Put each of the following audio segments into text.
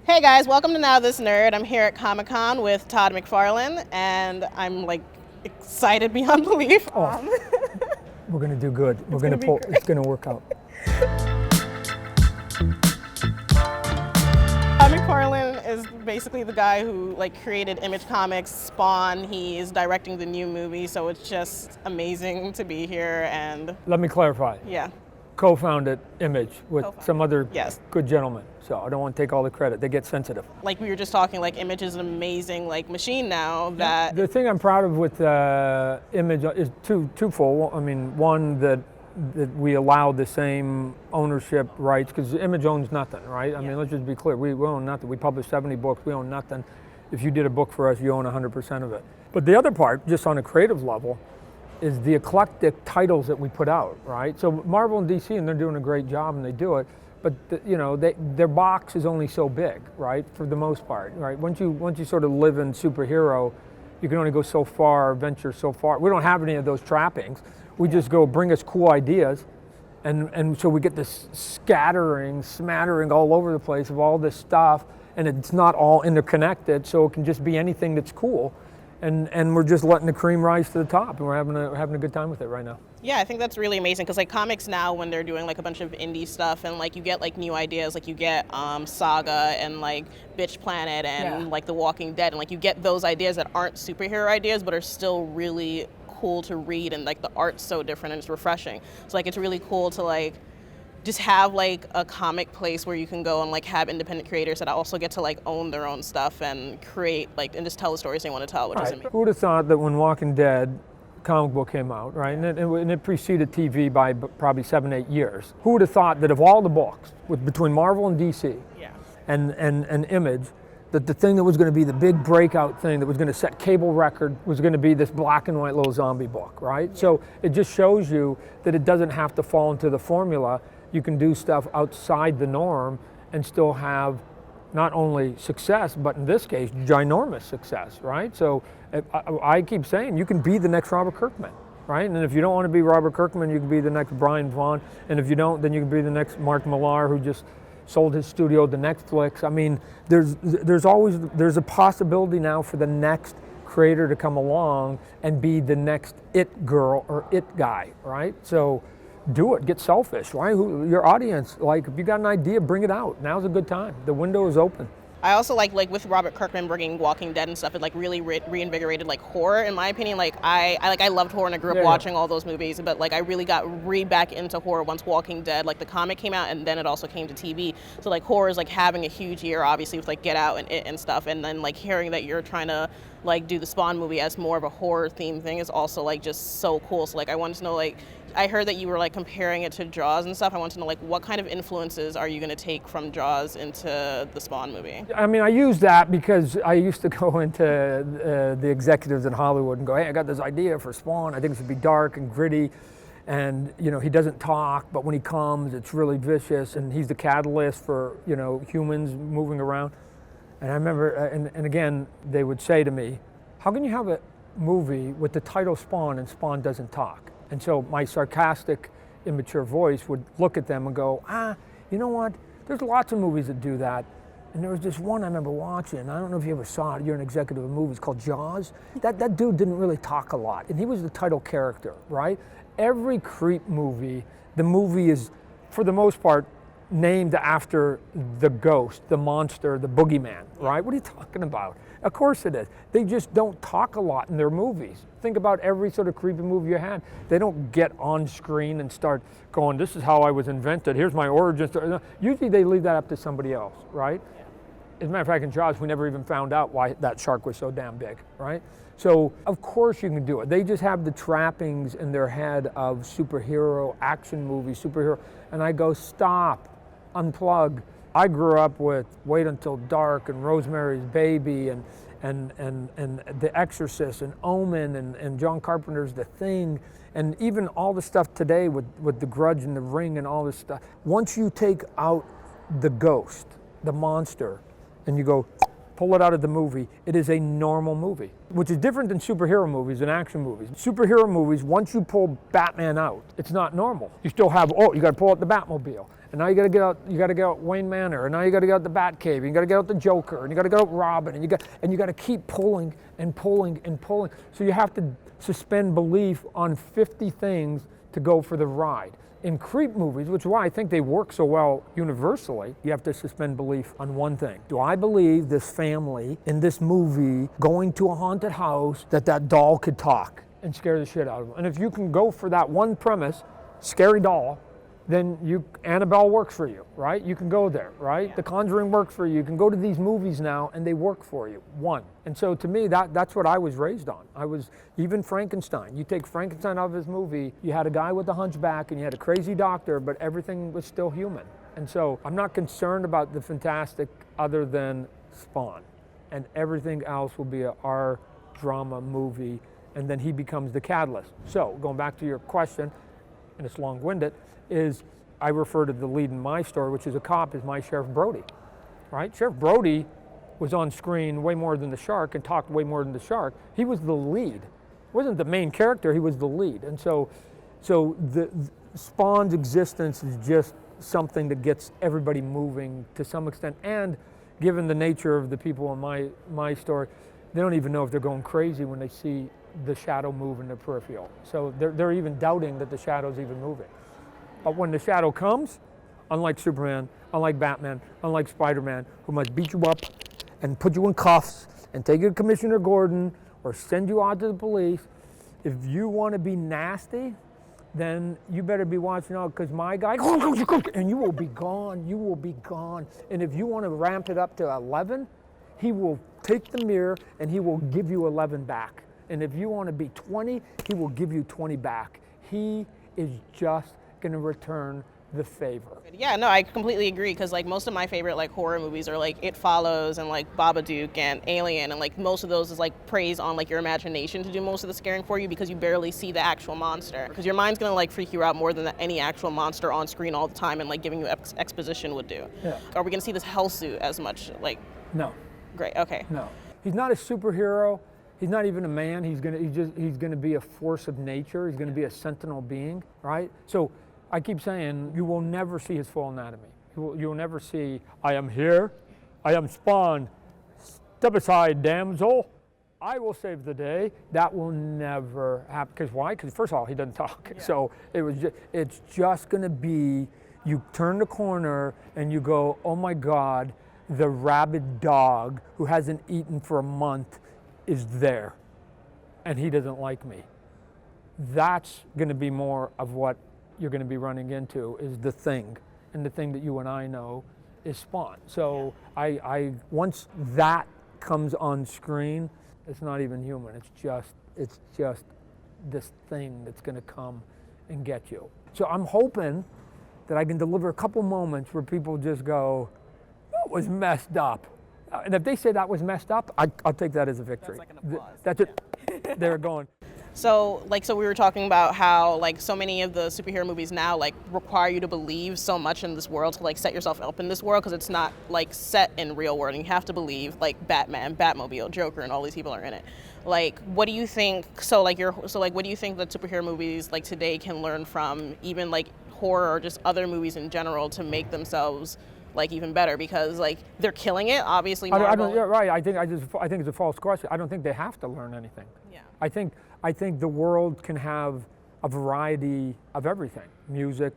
Hey guys, welcome to Now This Nerd. I'm here at Comic-Con with Todd McFarlane, and I'm like excited beyond belief. We're gonna do good. We're gonna pull. It's gonna work out. Todd McFarlane is basically the guy who like created Image Comics, Spawn. He is directing the new movie, so it's just amazing to be here. And Let me clarify. yeah, Co-founded Image with some other Yes. good gentlemen. So I don't want to take all the credit. They get sensitive. like we were just talking, like Image is an amazing like machine now that The thing I'm proud of with Image is twofold. I mean, one that we allow the same ownership rights because Image owns nothing, right? I mean, let's just be clear. We own nothing. We publish 70 books. We own nothing. If you did a book for us, you own 100% of it. But the other part, just on a creative level, is the eclectic titles that we put out, right? So Marvel and DC, and they're doing a great job, and they do it. But their box is only so big, right? For the most part, right? Once you sort of live in superhero, you can only go so far, venture so far. We don't have any of those trappings. We just go bring us cool ideas, and so we get this smattering all over the place of all this stuff, and it's not all interconnected, so it can just be anything that's cool. And we're just letting the cream rise to the top, and we're having a good time with it right now. Yeah, I think that's really amazing because like comics now, when they're doing like a bunch of indie stuff and like you get like new ideas, like you get Saga and like Bitch Planet and like The Walking Dead, and like you get those ideas that aren't superhero ideas but are still really cool to read, and like the art's so different and it's refreshing. So like it's really cool to like just have like a comic place where you can go and like have independent creators that also get to like own their own stuff and create like and just tell the stories they want to tell, which is amazing. Who would have thought that when Walking Dead comic book came out, right, and it preceded TV by probably 7-8 years. Who would have thought that of all the books between Marvel and DC and Image, that the thing that was going to be the big breakout thing that was going to set cable record was going to be this black and white little zombie book, right? Yeah. So it just shows you that it doesn't have to fall into the formula. You can do stuff outside the norm and still have not only success, but in this case, ginormous success, right? So I keep saying you can be the next Robert Kirkman, right? And if you don't want to be Robert Kirkman, you can be the next Brian Vaughan. And if you don't, then you can be the next Mark Millar, who just sold his studio to Netflix. I mean, there's a possibility now for the next creator to come along and be the next it girl or it guy, right? So do it, get selfish, right? Your audience, like if you got an idea, bring it out. Now's a good time. The window is open. I also like with Robert Kirkman bringing Walking Dead and stuff, it like really reinvigorated like horror, in my opinion. Like I loved horror and I grew up watching all those movies, but like I really got back into horror once Walking Dead, like the comic came out, and then it also came to TV. So like horror is like having a huge year, obviously, with like Get Out and It and stuff, and then like hearing that you're trying to like do the Spawn movie as more of a horror themed thing is also like just so cool. So like I wanted to know, like I heard that you were like comparing it to Jaws and stuff. I want to know like what kind of influences are you going to take from Jaws into the Spawn movie? I mean, I use that because I used to go into the executives in Hollywood and go, hey, I got this idea for Spawn. I think it should be dark and gritty. And, he doesn't talk, but when he comes, it's really vicious. And he's the catalyst for, humans moving around. And I remember, and again, they would say to me, how can you have a movie with the title Spawn and Spawn doesn't talk? And so my sarcastic, immature voice would look at them and go, you know what? There's lots of movies that do that. And there was this one I remember watching. I don't know if you ever saw it. You're an executive of a movie. It's called Jaws. That dude didn't really talk a lot. And he was the title character, right? Every creep movie, the movie is, for the most part, named after the ghost, the monster, the boogeyman, right? What are you talking about? Of course it is. They just don't talk a lot in their movies. Think about every sort of creepy movie you had. They don't get on screen and start going, this is how I was invented, here's my origin story. No, usually they leave that up to somebody else, right? As a matter of fact, in Jaws, we never even found out why that shark was so damn big, right? So, of course you can do it. They just have the trappings in their head of superhero, action movies, superhero. And I go, stop, unplug. I grew up with Wait Until Dark and Rosemary's Baby and The Exorcist and Omen and John Carpenter's The Thing, and even all the stuff today with The Grudge and The Ring and all this stuff. Once you take out the ghost, the monster, and you go pull it out of the movie, it is a normal movie, which is different than superhero movies and action movies. Superhero movies, once you pull Batman out, it's not normal. You still have, you got to pull out the Batmobile. and now you got to get out Wayne Manor, and now you got to get out the Batcave, and you got to get out the Joker, and you got to get out Robin, and you got to keep pulling and pulling and pulling. So you have to suspend belief on 50 things to go for the ride. In creep movies, which is why I think they work so well universally, you have to suspend belief on one thing. Do I believe this family in this movie going to a haunted house that doll could talk and scare the shit out of them? And if you can go for that one premise, scary doll, then Annabelle works for you, right? You can go there, right? The Conjuring works for you. You can go to these movies now and they work for you, one. And so to me, that's what I was raised on. Even Frankenstein. You take Frankenstein out of his movie, you had a guy with a hunchback and you had a crazy doctor, but everything was still human. And so I'm not concerned about the fantastic other than Spawn. And everything else will be a R drama movie, and then he becomes the catalyst. So going back to your question, and it's long-winded, is I refer to the lead in my story, which is a cop, as my Sheriff Brody, right? Sheriff Brody was on screen way more than the shark and talked way more than the shark. He was the lead. He wasn't the main character, he was the lead. And so the Spawn's existence is just something that gets everybody moving to some extent. And given the nature of the people in my story, they don't even know if they're going crazy when they see the shadow move in the peripheral. So they're even doubting that the shadow's even moving. But when the shadow comes, unlike Superman, unlike Batman, unlike Spider-Man, who must beat you up and put you in cuffs and take you to Commissioner Gordon or send you out to the police, if you want to be nasty, then you better be watching out, because my guy, and you will be gone. And if you want to ramp it up to 11, he will take the mirror and he will give you 11 back. And if you want to be 20, he will give you 20 back. He is just going to return the favor. Yeah, no, I completely agree, because like most of my favorite like horror movies are like It Follows and like Babadook and Alien, and like most of those is like praise on like your imagination to do most of the scaring for you, because you barely see the actual monster, because your mind's gonna like freak you out more than any actual monster on screen all the time and like giving you exposition would do. Yeah. Are we gonna see this hell suit as much? Like, no. Great. Okay. No, he's not a superhero. He's not even a man. He's gonna be a force of nature. He's gonna be a sentinel being, right? So I keep saying you will never see his full anatomy. You will never see, I am here, I am Spawn, step aside, damsel, I will save the day. That will never happen. Because why? Because first of all, he doesn't talk. Yeah. So it's just gonna be, you turn the corner and you go, oh my God, the rabid dog who hasn't eaten for a month is there, and he doesn't like me. That's gonna be more of what you're going to be running into, is the thing, and the thing that you and I know is Spawn. So I once that comes on screen, it's not even human. It's just this thing that's going to come and get you. So I'm hoping that I can deliver a couple moments where people just go, that was messed up. And if they say that was messed up, I'll take that as a victory. That's like an applause. That's it. They're going. So we were talking about how like so many of the superhero movies now like require you to believe so much in this world to like set yourself up in this world, because it's not like set in real world. And you have to believe like Batman, Batmobile, Joker, and all these people are in it. Like, what do you think? What do you think that superhero movies like today can learn from even like horror or just other movies in general to make themselves like even better? Because like they're killing it, obviously. Marvel. Yeah, right. I think it's a false question. I don't think they have to learn anything. Yeah. I think the world can have a variety of everything: music,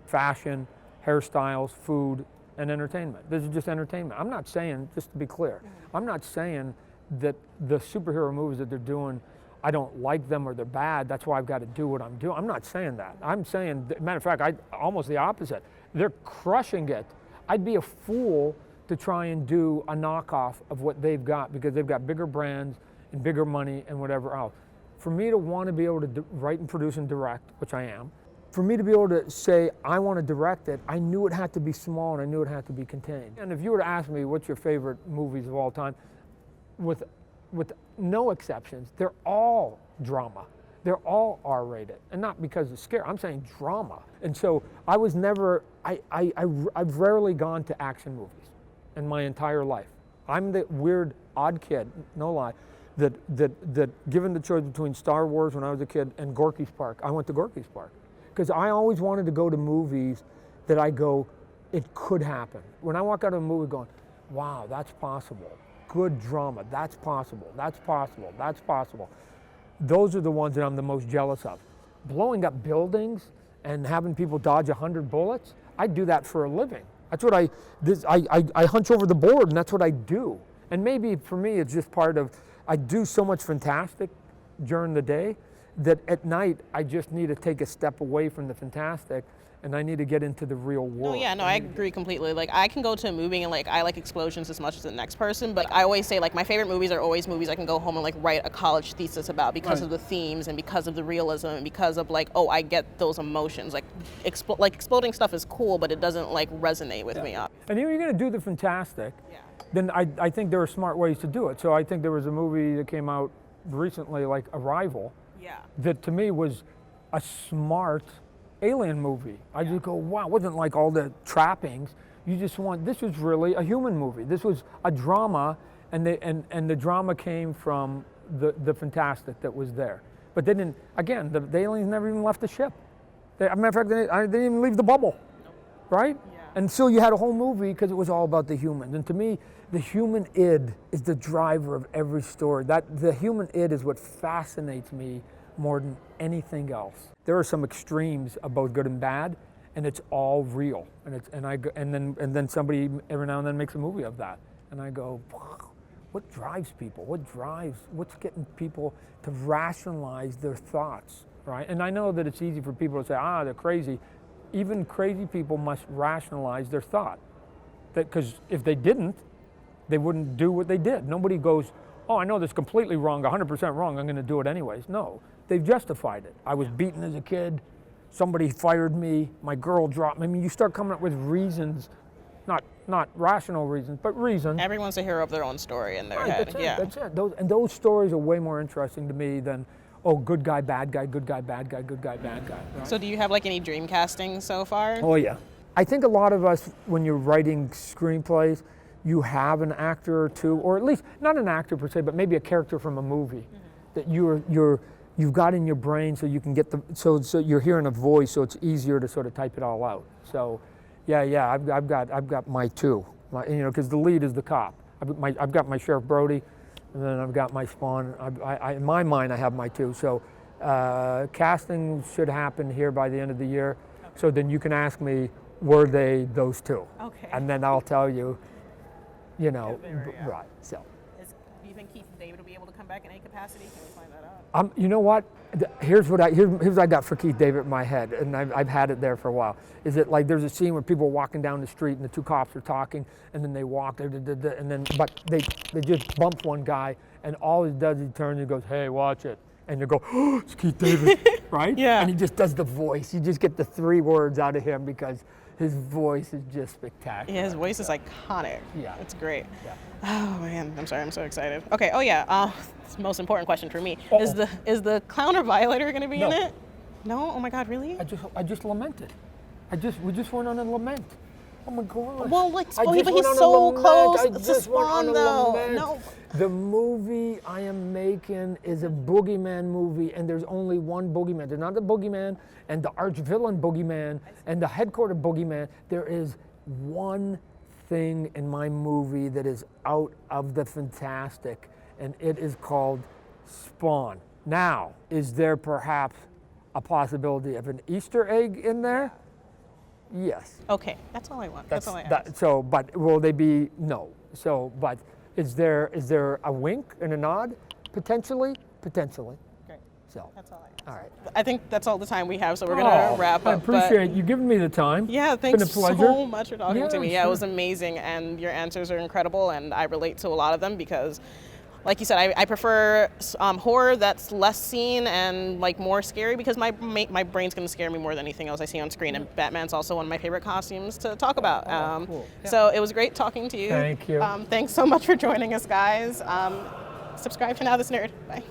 fashion, hairstyles, food, and entertainment. This is just entertainment. I'm not saying, just to be clear, I'm not saying that the superhero movies that they're doing, I don't like them or they're bad, that's why I've got to do what I'm doing. I'm not saying that. I'm saying, matter of fact, almost the opposite. They're crushing it. I'd be a fool to try and do a knockoff of what they've got, because they've got bigger brands and bigger money and whatever else. For me to want to be able to write and produce and direct, which I am, for me to be able to say, I want to direct it, I knew it had to be small and I knew it had to be contained. And if you were to ask me what's your favorite movies of all time, with no exceptions, they're all drama. They're all R-rated, and not because it's scary. I'm saying drama. And so I was never, I've rarely gone to action movies in my entire life. I'm the weird, odd kid, no lie, that given the choice between Star Wars when I was a kid and Gorky's Park, I went to Gorky's Park. Because I always wanted to go to movies that I go, it could happen. When I walk out of a movie going, wow, that's possible. Good drama, that's possible, that's possible, that's possible. Those are the ones that I'm the most jealous of. Blowing up buildings and having people dodge 100 bullets, I do that for a living. That's what I hunch over the board, and that's what I do. And maybe for me, it's just part of, I do so much fantastic during the day that at night, I just need to take a step away from the fantastic, and I need to get into the real world. Oh yeah, no, I agree completely. Like, I can go to a movie and like I like explosions as much as the next person, but I always say like my favorite movies are always movies I can go home and like write a college thesis about because of the themes and because of the realism and because of like, oh, I get those emotions. Like, exploding stuff is cool, but it doesn't like resonate with me. And if you're going to do the fantastic, then I think there are smart ways to do it. So I think there was a movie that came out recently, like Arrival, that to me was a smart alien movie. I just go, wow, it wasn't like all the trappings. You just want, this was really a human movie. This was a drama, and the drama came from the fantastic that was there. But they didn't, again, the aliens never even left the ship. As a matter of fact, they didn't even leave the bubble, right? And so you had a whole movie because it was all about the humans. And to me, the human id is the driver of every story. The human id is what fascinates me more than anything else. There are some extremes about good and bad, and it's all real. And then somebody every now and then makes a movie of that, and I go, wow, what drives people? What's getting people to rationalize their thoughts, right? And I know that it's easy for people to say, they're crazy. Even crazy people must rationalize their thought, because if they didn't, they wouldn't do what they did. Nobody goes, oh, I know this is completely wrong, 100% wrong, I'm going to do it anyways. No, they've justified it. I was beaten as a kid, somebody fired me, my girl dropped me. I mean, you start coming up with reasons, not rational reasons, but reasons. Everyone's a hero of their own story in their head. That's it. Those stories are way more interesting to me than, oh, good guy, bad guy, good guy, bad guy, good guy, bad guy. Right? So do you have like any dream casting so far? Oh yeah. I think a lot of us, when you're writing screenplays, you have an actor or two, or at least not an actor per se, but maybe a character from a movie that you've got in your brain, so you can get so you're hearing a voice, so it's easier to sort of type it all out. So, yeah, I've got my two, because the lead is the cop. I've got my Sheriff Brody, and then I've got my Spawn. In my mind, I have my two. So, casting should happen here by the end of the year. So then you can ask me, were they those two? Okay. And then I'll tell you. Right. So. Do you think Keith and David will be able to come back in any capacity? Can we find that out? You know what? Here's what I got for Keith David in my head, and I've had it there for a while. Is it like there's a scene where people are walking down the street and the two cops are talking, and then they walk, and then but they just bump one guy, and all he does is he turns and goes, "Hey, watch it," and you go, "Oh, it's Keith David," right? Yeah. And he just does the voice. You just get the 3 words out of him because his voice is just spectacular. Yeah, his voice is iconic. Yeah. It's great. Yeah. Oh man, I'm sorry, I'm so excited. Okay, it's the most important question for me. Is the clown or violator gonna be in it? No? Oh my god, really? I just lamented. We just went on a lament. Oh my god. Well, but he's so close to Spawn though. No. The movie I am making is a boogeyman movie, and there's only one boogeyman. There's not the boogeyman and the arch villain boogeyman and the headquarter boogeyman. There is one thing in my movie that is out of the fantastic, and it is called Spawn. Now, is there perhaps a possibility of an Easter egg in there? Yes. Okay, that's all I want. That's all I ask. But will they be? No. But is there a wink and a nod? Potentially. Great. So. That's all I ask. All right. I think that's all the time we have, so we're gonna wrap up. I appreciate you giving me the time. Yeah, thanks it's been a pleasure. so much for talking to me. Yeah, sure. it was amazing, and your answers are incredible, and I relate to a lot of them because, like you said, I prefer horror that's less seen and like more scary because my brain's gonna scare me more than anything else I see on screen. And Batman's also one of my favorite costumes to talk about. Cool. Yeah. So it was great talking to you. Thank you. Thanks so much for joining us, guys. Subscribe to Now This Nerd. Bye.